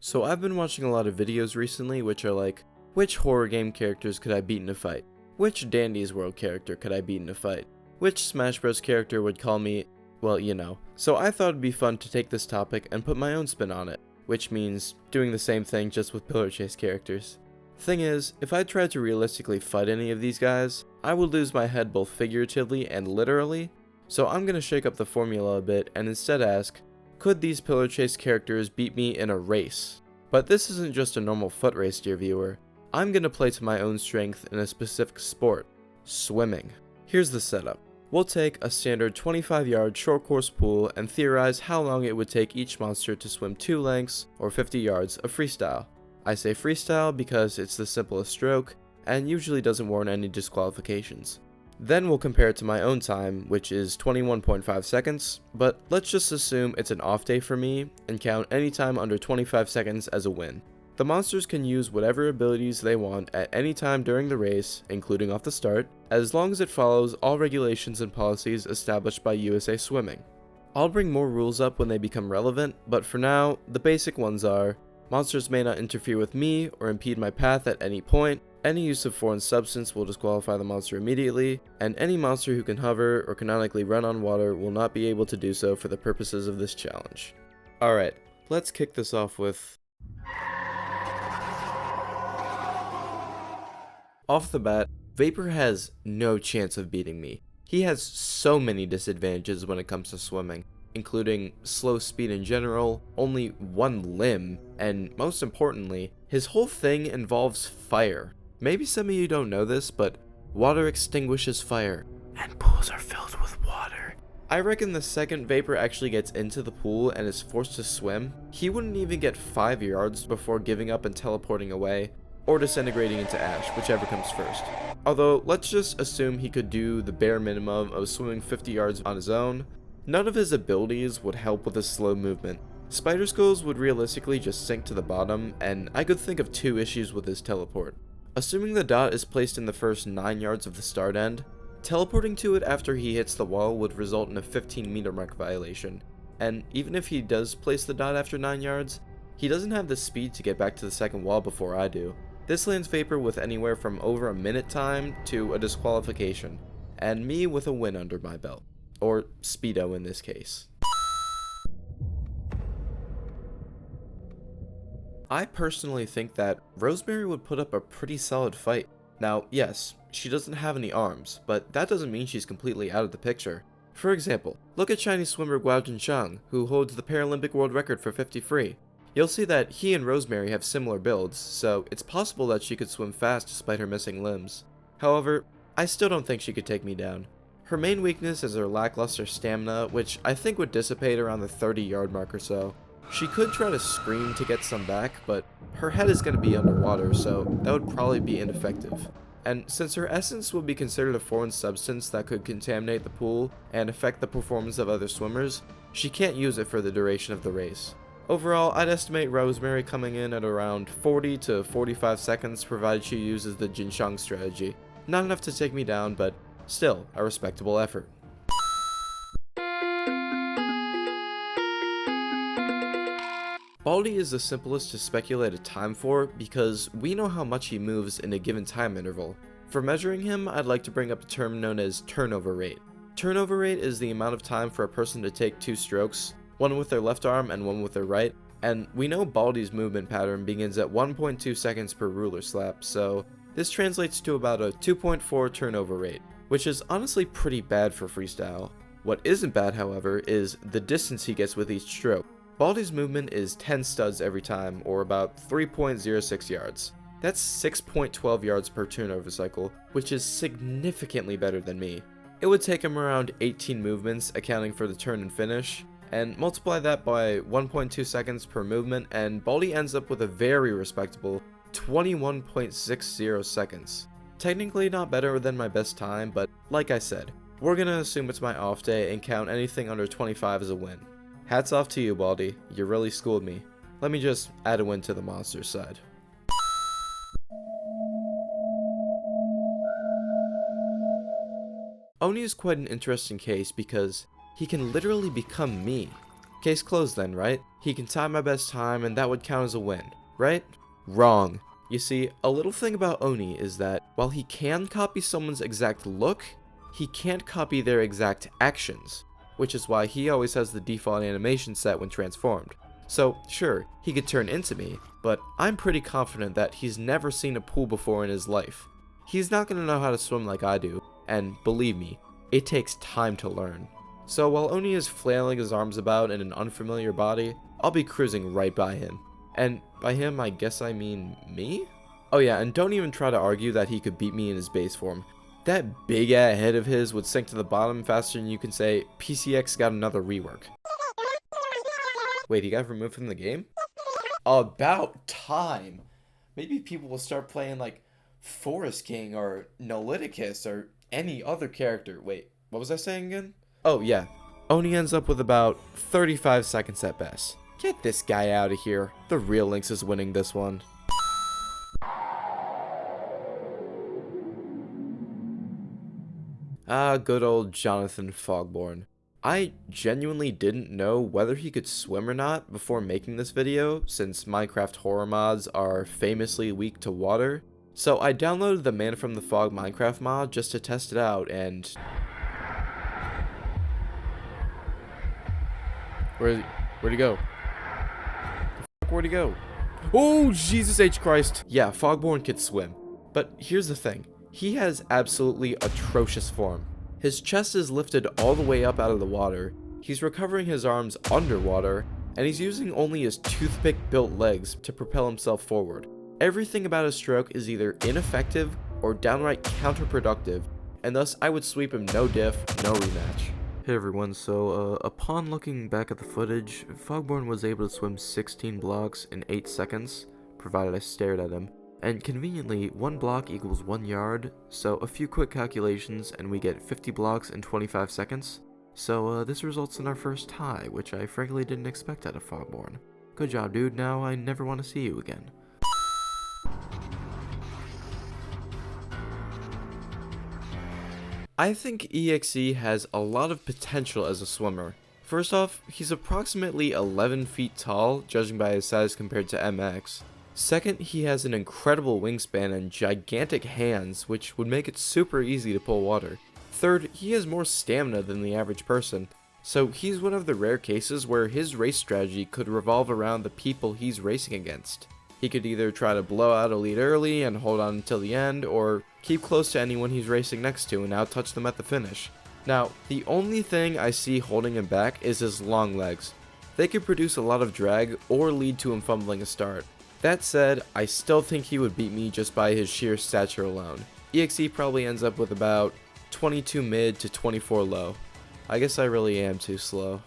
So I've been watching a lot of videos recently which are like, which horror game characters could I beat in a fight? Which Dandy's World character could I beat in a fight? Which Smash Bros character would call me, well, you know. So I thought it'd be fun to take this topic and put my own spin on it, which means doing the same thing just with pillar chase characters. Thing is, if I tried to realistically fight any of these guys, I would lose my head both figuratively and literally, so I'm gonna shake up the formula a bit and instead ask, could these pillar chase characters beat me in a race? But this isn't just a normal foot race, dear viewer. I'm gonna play to my own strength in a specific sport, swimming. Here's the setup. We'll take a standard 25-yard short course pool and theorize how long it would take each monster to swim 2 lengths or 50 yards of freestyle. I say freestyle because it's the simplest stroke and usually doesn't warrant any disqualifications. Then we'll compare it to my own time, which is 21.5 seconds, but let's just assume it's an off day for me and count any time under 25 seconds as a win. The monsters can use whatever abilities they want at any time during the race, including off the start, as long as it follows all regulations and policies established by USA Swimming. I'll bring more rules up when they become relevant, but for now, the basic ones are: monsters may not interfere with me or impede my path at any point, any use of foreign substance will disqualify the monster immediately, and any monster who can hover or canonically run on water will not be able to do so for the purposes of this challenge. Alright, let's kick this off with... Off the bat, Vapor has no chance of beating me. He has so many disadvantages when it comes to swimming, including slow speed in general, only one limb, and most importantly, his whole thing involves fire. Maybe some of you don't know this, but water extinguishes fire, and pools are filled with water. I reckon the second Vapor actually gets into the pool and is forced to swim, he wouldn't even get 5 yards before giving up and teleporting away, or disintegrating into ash, whichever comes first. Although, let's just assume he could do the bare minimum of swimming 50 yards on his own. None of his abilities would help with his slow movement. Spider Skulls would realistically just sink to the bottom, and I could think of 2 issues with his teleport. Assuming the dot is placed in the first 9 yards of the start end, teleporting to it after he hits the wall would result in a 15-meter mark violation, and even if he does place the dot after 9 yards, he doesn't have the speed to get back to the second wall before I do. This lands Vapor with anywhere from over a minute time to a disqualification, and me with a win under my belt. Or Speedo in this case. I personally think that Rosemary would put up a pretty solid fight. Now, yes, she doesn't have any arms, but that doesn't mean she's completely out of the picture. For example, look at Chinese swimmer Guo Jinsheng, who holds the Paralympic world record for 50 free. You'll see that he and Rosemary have similar builds, so it's possible that she could swim fast despite her missing limbs. However, I still don't think she could take me down. Her main weakness is her lackluster stamina, which I think would dissipate around the 30-yard mark or so. She could try to scream to get some back, but her head is going to be underwater, so that would probably be ineffective. And since her essence would be considered a foreign substance that could contaminate the pool and affect the performance of other swimmers, she can't use it for the duration of the race. Overall, I'd estimate Rosemary coming in at around 40 to 45 seconds provided she uses the Jinsheng strategy. Not enough to take me down, but still a respectable effort. Baldi is the simplest to speculate a time for because we know how much he moves in a given time interval. For measuring him, I'd like to bring up a term known as turnover rate. Turnover rate is the amount of time for a person to take 2 strokes, one with their left arm and one with their right, and we know Baldi's movement pattern begins at 1.2 seconds per ruler slap, so this translates to about a 2.4 turnover rate, which is honestly pretty bad for freestyle. What isn't bad, however, is the distance he gets with each stroke. Baldi's movement is 10 studs every time, or about 3.06 yards. That's 6.12 yards per turnover cycle, which is significantly better than me. It would take him around 18 movements, accounting for the turn and finish, and multiply that by 1.2 seconds per movement, and Baldi ends up with a very respectable 21.60 seconds. Technically not better than my best time, but like I said, we're gonna assume it's my off day and count anything under 25 as a win. Hats off to you, Baldi, you really schooled me. Let me just add a win to the monster side. Oni is quite an interesting case because he can literally become me. Case closed then, right? He can time my best time and that would count as a win, right? Wrong. You see, a little thing about Oni is that while he can copy someone's exact look, he can't copy their exact actions, which is why he always has the default animation set when transformed. So, sure, he could turn into me, but I'm pretty confident that he's never seen a pool before in his life. He's not gonna know how to swim like I do, and believe me, it takes time to learn. So while Oni is flailing his arms about in an unfamiliar body, I'll be cruising right by him. And by him, I guess I mean me? Oh yeah, and don't even try to argue that he could beat me in his base form. That big ass head of his would sink to the bottom faster than you can say, PCX got another rework. Wait, he got removed from the game? About time! Maybe people will start playing like Forest King or Noliticus or any other character. Wait, what was I saying again? Oh yeah, Oni ends up with about 35 seconds at best. Get this guy out of here. The real Lynx is winning this one. Ah, good old Jonathan Fogorn. I genuinely didn't know whether he could swim or not before making this video, since Minecraft horror mods are famously weak to water. So I downloaded the Man from the Fog Minecraft mod just to test it out, and where'd he go? Where'd he go? Oh, Jesus H. Christ. Yeah, Fogborn could swim. But here's the thing. He has absolutely atrocious form. His chest is lifted all the way up out of the water, he's recovering his arms underwater, and he's using only his toothpick-built legs to propel himself forward. Everything about his stroke is either ineffective or downright counterproductive, and thus I would sweep him no diff, no rematch. Hey everyone, so upon looking back at the footage, Fogborn was able to swim 16 blocks in 8 seconds, provided I stared at him. And conveniently, 1 block equals 1 yard, so a few quick calculations and we get 50 blocks in 25 seconds. So this results in our first tie, which I frankly didn't expect out of Fogborn. Good job, dude, now I never want to see you again. I think EXE has a lot of potential as a swimmer. First off, he's approximately 11 feet tall, judging by his size compared to MX. Second, he has an incredible wingspan and gigantic hands, which would make it super easy to pull water. Third, he has more stamina than the average person, so he's one of the rare cases where his race strategy could revolve around the people he's racing against. He could either try to blow out a lead early and hold on until the end, or keep close to anyone he's racing next to and outtouch them at the finish. Now, the only thing I see holding him back is his long legs. They could produce a lot of drag or lead to him fumbling a start. That said, I still think he would beat me just by his sheer stature alone. EXE probably ends up with about 22 mid to 24 low. I guess I really am too slow.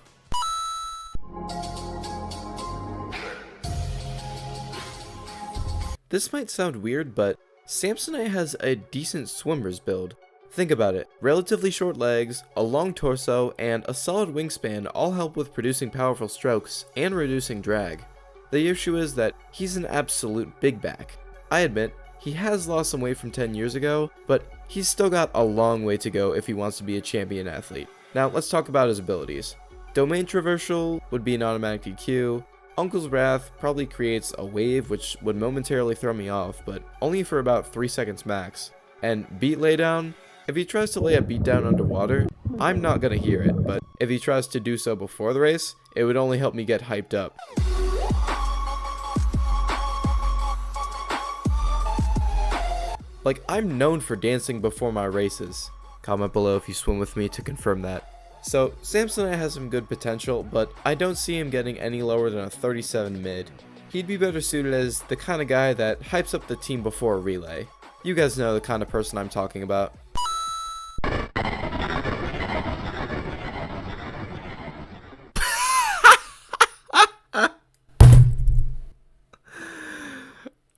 This might sound weird, but Samsonite has a decent swimmer's build. Think about it, relatively short legs, a long torso, and a solid wingspan all help with producing powerful strokes and reducing drag. The issue is that he's an absolute big back. I admit, he has lost some weight from 10 years ago, but he's still got a long way to go if he wants to be a champion athlete. Now let's talk about his abilities. Domain Traversal would be an automatic DQ. Uncle's Wrath probably creates a wave which would momentarily throw me off, but only for about 3 seconds max. And Beat Laydown, if he tries to lay a beat down underwater, I'm not gonna hear it, but if he tries to do so before the race, it would only help me get hyped up. Like, I'm known for dancing before my races. Comment below if you swim with me to confirm that. So, Samsonite has some good potential, but I don't see him getting any lower than a 37 mid. He'd be better suited as the kind of guy that hypes up the team before a relay. You guys know the kind of person I'm talking about.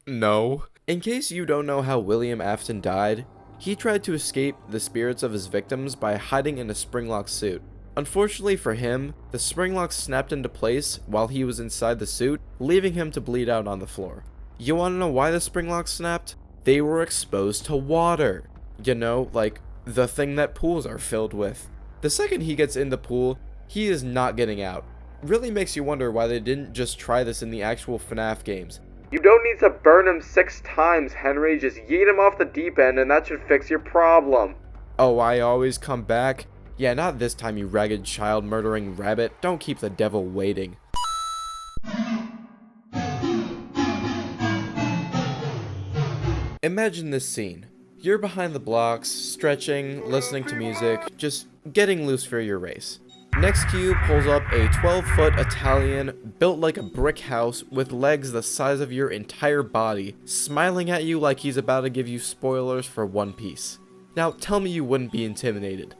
No. In case you don't know how William Afton died, he tried to escape the spirits of his victims by hiding in a springlock suit. Unfortunately for him, the springlock snapped into place while he was inside the suit, leaving him to bleed out on the floor. You wanna know why the springlock snapped? They were exposed to water. You know, like the thing that pools are filled with. The second he gets in the pool, he is not getting out. really makes you wonder why they didn't just try this in the actual FNAF games. You don't need to burn him 6 times, Henry. Just yeet him off the deep end and that should fix your problem. Oh, I always come back? Yeah, not this time, you ragged child-murdering rabbit. Don't keep the devil waiting. Imagine this scene. You're behind the blocks, stretching, listening to music, just getting loose for your race. Next to you pulls up a 12-foot Italian, built like a brick house, with legs the size of your entire body, smiling at you like he's about to give you spoilers for One Piece. Now, tell me you wouldn't be intimidated.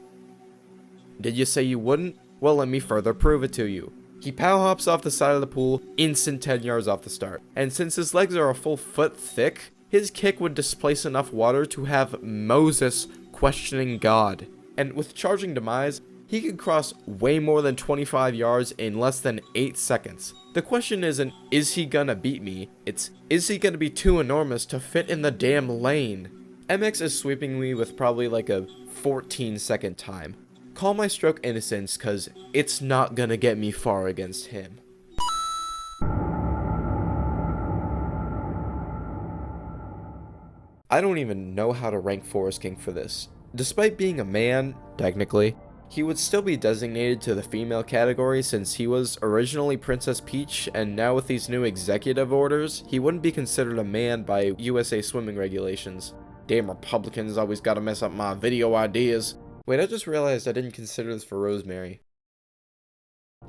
Did you say you wouldn't? Well, let me further prove it to you. He pow hops off the side of the pool, instant 10 yards off the start. And since his legs are a full foot thick, his kick would displace enough water to have Moses questioning God. And with charging demise, he could cross way more than 25 yards in less than 8 seconds. The question isn't, is he gonna beat me? It's, is he gonna be too enormous to fit in the damn lane? MX is sweeping me with probably like a 14-second time. Call my stroke innocence, cause it's not gonna get me far against him. I don't even know how to rank Forest King for this. Despite being a man, technically, he would still be designated to the female category since he was originally Princess Peach, and now with these new executive orders, he wouldn't be considered a man by USA swimming regulations. Damn Republicans always gotta mess up my video ideas. Wait, I just realized I didn't consider this for Rosemary.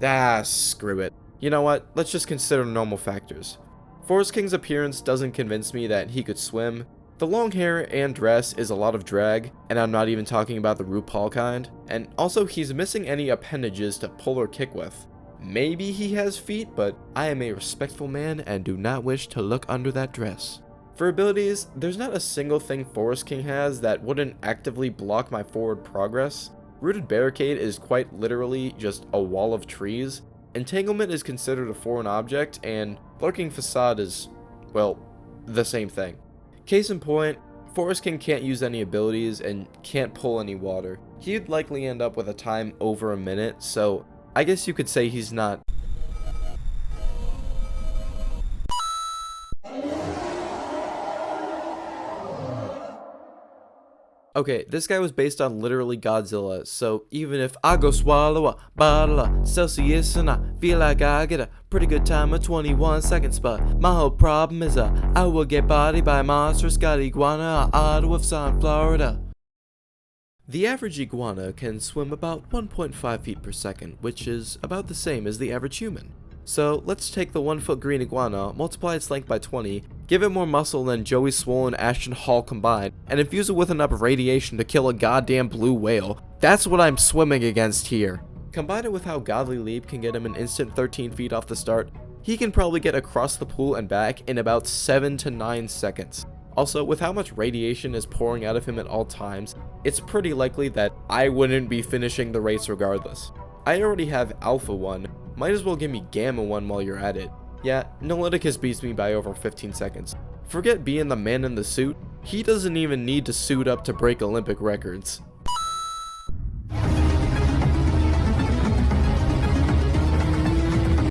Ah, screw it. You know what? Let's just consider normal factors. Forest King's appearance doesn't convince me that he could swim. The long hair and dress is a lot of drag, and I'm not even talking about the RuPaul kind. And also, he's missing any appendages to pull or kick with. Maybe he has feet, but I am a respectful man and do not wish to look under that dress. For abilities, there's not a single thing Forest King has that wouldn't actively block my forward progress. Rooted Barricade is quite literally just a wall of trees. Entanglement is considered a foreign object, and Lurking Facade is, well, the same thing. Case in point, Forest King can't use any abilities and can't pull any water. He'd likely end up with a time over a minute, so I guess you could say he's not. Okay, this guy was based on literally Godzilla, so even if I go swallow a bottle of Celsius and I feel like I get a pretty good time of 21 seconds, but my whole problem is I will get bodied by a monstrous god iguana out of Sun, Florida. The average iguana can swim about 1.5 feet per second, which is about the same as the average human. So let's take the 1 foot green iguana, multiply its length by 20, give it more muscle than Joey Swole and Ashton Hall combined, and infuse it with enough radiation to kill a goddamn blue whale. That's what I'm swimming against here. Combine it with how Godly Leap can get him an instant 13 feet off the start, he can probably get across the pool and back in about 7 to 9 seconds. Also, with how much radiation is pouring out of him at all times, it's pretty likely that I wouldn't be finishing the race regardless. I already have Alpha 1, might as well give me Gamma 1 while you're at it. Yeah, Noleticus beats me by over 15 seconds. Forget being the man in the suit, he doesn't even need to suit up to break Olympic records.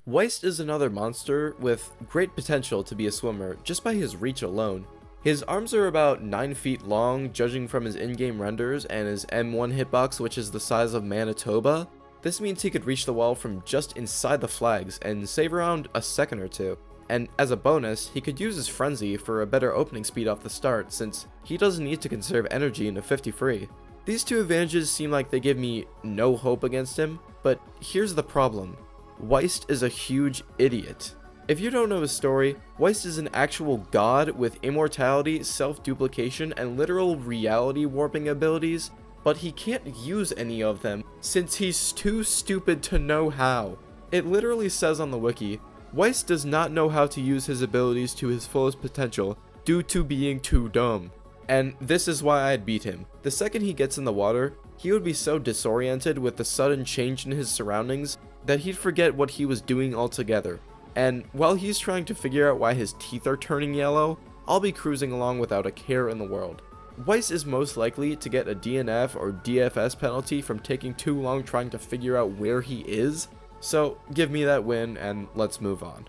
Weiss is another monster with great potential to be a swimmer just by his reach alone. His arms are about 9 feet long judging from his in-game renders and his M1 hitbox, which is the size of Manitoba. This means he could reach the wall from just inside the flags and save around a second or two. And as a bonus, he could use his frenzy for a better opening speed off the start since he doesn't need to conserve energy in a 50 free. These two advantages seem like they give me no hope against him, but here's the problem. Weiss is a huge idiot. If you don't know his story, Weiss is an actual god with immortality, self-duplication, and literal reality warping abilities, but he can't use any of them since he's too stupid to know how. It literally says on the wiki, Weiss does not know how to use his abilities to his fullest potential due to being too dumb. And this is why I'd beat him. The second he gets in the water, he would be so disoriented with the sudden change in his surroundings that he'd forget what he was doing altogether. And while he's trying to figure out why his teeth are turning yellow, I'll be cruising along without a care in the world. Weiss is most likely to get a DNF or DFS penalty from taking too long trying to figure out where he is, So give me that win and let's move on.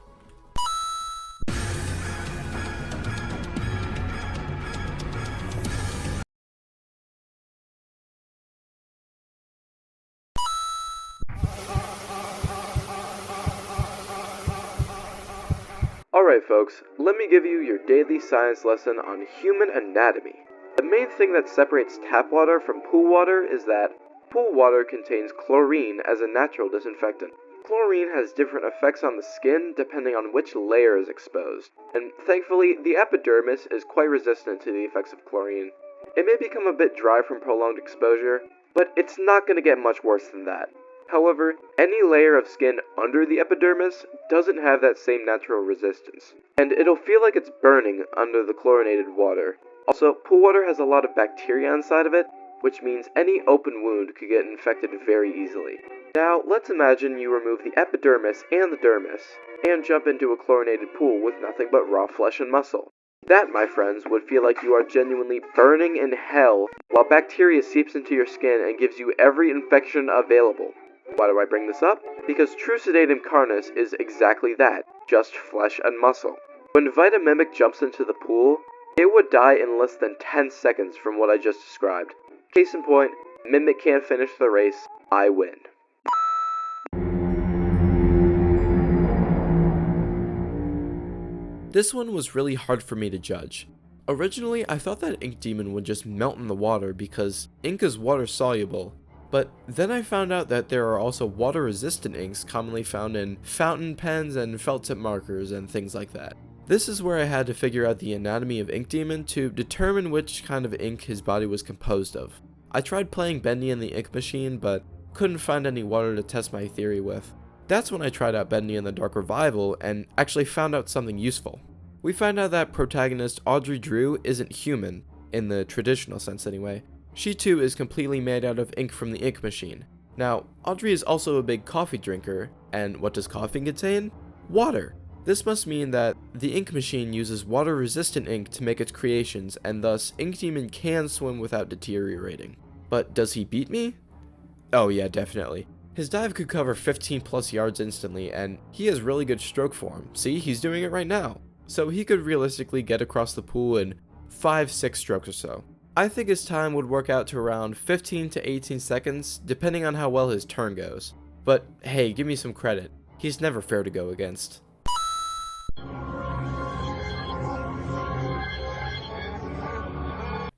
Alright folks, let me give you your daily science lesson on human anatomy. The main thing that separates tap water from pool water is that pool water contains chlorine as a natural disinfectant. Chlorine has different effects on the skin depending on which layer is exposed, and thankfully the epidermis is quite resistant to the effects of chlorine. It may become a bit dry from prolonged exposure, but it's not going to get much worse than that. However, any layer of skin under the epidermis doesn't have that same natural resistance, and it'll feel like it's burning under the chlorinated water. Also, pool water has a lot of bacteria inside of it, which means any open wound could get infected very easily. Now, let's imagine you remove the epidermis and the dermis, and jump into a chlorinated pool with nothing but raw flesh and muscle. That, my friends, would feel like you are genuinely burning in hell, while bacteria seeps into your skin and gives you every infection available. Why do I bring this up? Because true sedatum carnis is exactly that, just flesh and muscle. When Vitamimic jumps into the pool, it would die in less than 10 seconds from what I just described. Case in point, Mimic can't finish the race, I win. This one was really hard for me to judge. Originally, I thought that Ink Demon would just melt in the water because ink is water soluble, but then I found out that there are also water resistant inks commonly found in fountain pens and felt tip markers and things like that. This is where I had to figure out the anatomy of Ink Demon to determine which kind of ink his body was composed of. I tried playing Bendy in the ink machine, but couldn't find any water to test my theory with. That's when I tried out Bendy in the Dark Revival and actually found out something useful. We find out that protagonist Audrey Drew isn't human, in the traditional sense anyway. She too is completely made out of ink from the ink machine. Now, Audrey is also a big coffee drinker, and what does coffee contain? Water. This must mean that the ink machine uses water-resistant ink to make its creations, and thus Ink Demon can swim without deteriorating. But does he beat me? Oh yeah, definitely. His dive could cover 15 plus yards instantly, and he has really good stroke form. See, he's doing it right now. So he could realistically get across the pool in 5-6 strokes or so. I think his time would work out to around 15 to 18 seconds, depending on how well his turn goes. But hey, give me some credit. He's never fair to go against.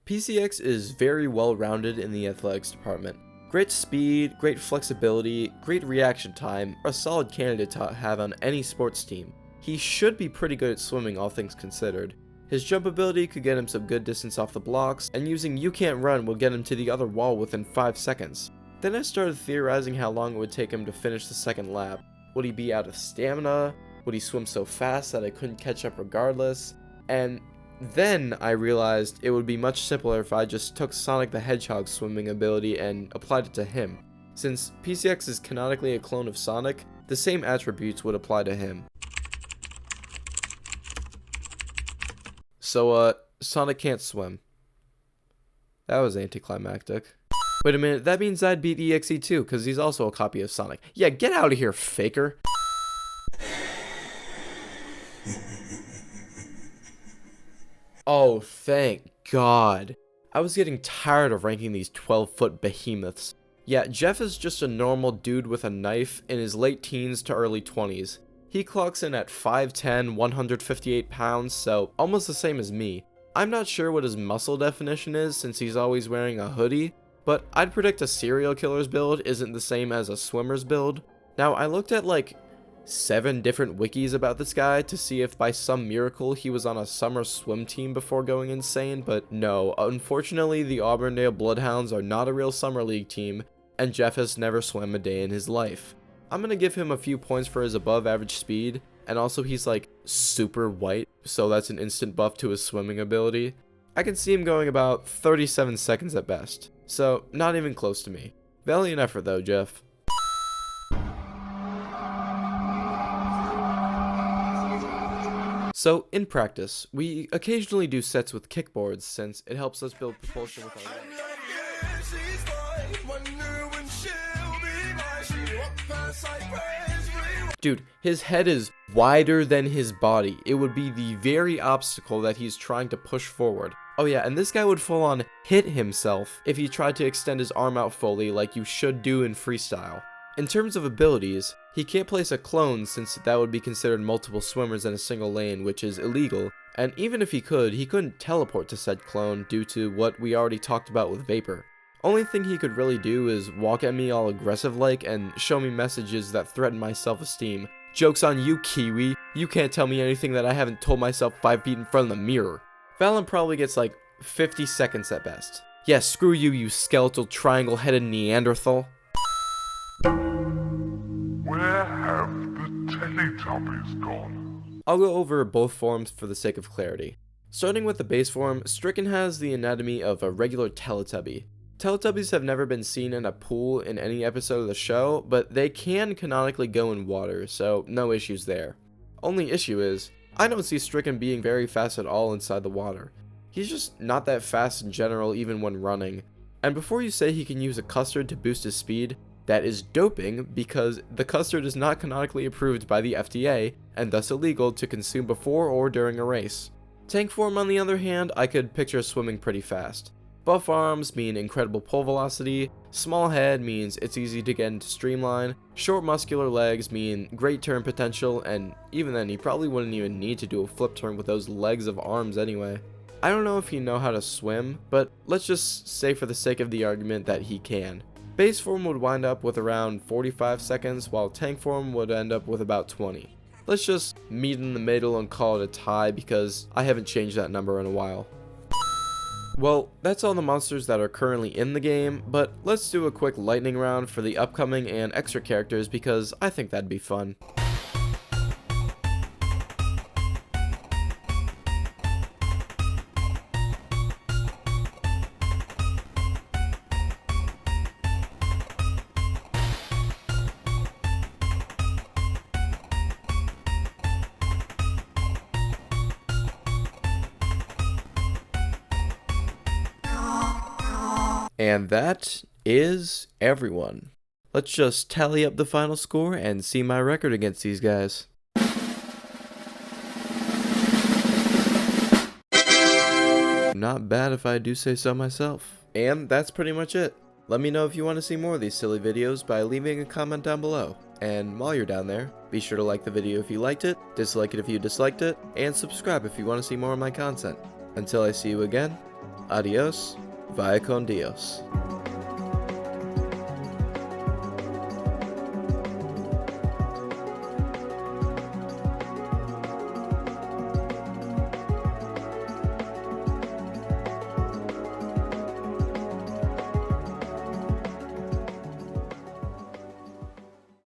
PCX is very well rounded in the athletics department. Great speed, great flexibility, great reaction time, a solid candidate to have on any sports team. He should be pretty good at swimming, all things considered. His jump ability could get him some good distance off the blocks, and using You Can't Run will get him to the other wall within 5 seconds. Then I started theorizing how long it would take him to finish the second lap. Would he be out of stamina? Would he swim so fast that I couldn't catch up regardless? And then I realized it would be much simpler if I just took Sonic the Hedgehog's swimming ability and applied it to him. Since PCX is canonically a clone of Sonic, the same attributes would apply to him. So, Sonic can't swim. That was anticlimactic. Wait a minute, that means I'd beat EXE too, because he's also a copy of Sonic. Yeah, get out of here, faker! Oh, thank God. I was getting tired of ranking these 12-foot behemoths. Yeah, Jeff is just a normal dude with a knife in his late teens to early 20s. He clocks in at 5'10", 158 pounds, so almost the same as me. I'm not sure what his muscle definition is since he's always wearing a hoodie, but I'd predict a serial killer's build isn't the same as a swimmer's build. Now, I looked at like 7 different wikis about this guy to see if by some miracle he was on a summer swim team before going insane, but no, unfortunately the Auburndale Bloodhounds are not a real summer league team, and Jeff has never swam a day in his life. I'm gonna give him a few points for his above average speed, and also he's like super white, so that's an instant buff to his swimming ability. I can see him going about 37 seconds at best, so not even close to me. Valiant effort though, Jeff. So, in practice, we occasionally do sets with kickboards since it helps us build propulsion with our legs. Dude, his head is wider than his body. It would be the very obstacle that he's trying to push forward. Oh yeah, and this guy would full on hit himself if he tried to extend his arm out fully like you should do in freestyle. In terms of abilities, he can't place a clone since that would be considered multiple swimmers in a single lane, which is illegal, and even if he couldn't teleport to said clone due to what we already talked about with Vapor. Only thing he could really do is walk at me all aggressive like and show me messages that threaten my self-esteem. Joke's on you, Kiwi. You can't tell me anything that I haven't told myself 5 feet in front of the mirror. Valon probably gets like 50 seconds at best. Yeah, screw you, you skeletal triangle-headed Neanderthal. Where have the Teletubbies gone? I'll go over both forms for the sake of clarity. Starting with the base form, Stricken has the anatomy of a regular Teletubby. Teletubbies have never been seen in a pool in any episode of the show, but they can canonically go in water, so no issues there. Only issue is, I don't see Stricken being very fast at all inside the water. He's just not that fast in general even when running. And before you say he can use a custard to boost his speed, that is doping because the custard is not canonically approved by the FDA and thus illegal to consume before or during a race. Tank form on the other hand, I could picture swimming pretty fast. Buff arms mean incredible pull velocity, small head means it's easy to get into streamline, short muscular legs mean great turn potential, and even then he probably wouldn't even need to do a flip turn with those legs of arms anyway. I don't know if he know how to swim, but let's just say for the sake of the argument that he can. Base form would wind up with around 45 seconds, while tank form would end up with about 20. Let's just meet in the middle and call it a tie because I haven't changed that number in a while. Well, that's all the monsters that are currently in the game, but let's do a quick lightning round for the upcoming and extra characters because I think that'd be fun. And that is everyone. Let's just tally up the final score and see my record against these guys. Not bad if I do say so myself. And that's pretty much it. Let me know if you want to see more of these silly videos by leaving a comment down below. And while you're down there, be sure to like the video if you liked it, dislike it if you disliked it, and subscribe if you want to see more of my content. Until I see you again, adios. Vaya con Dios.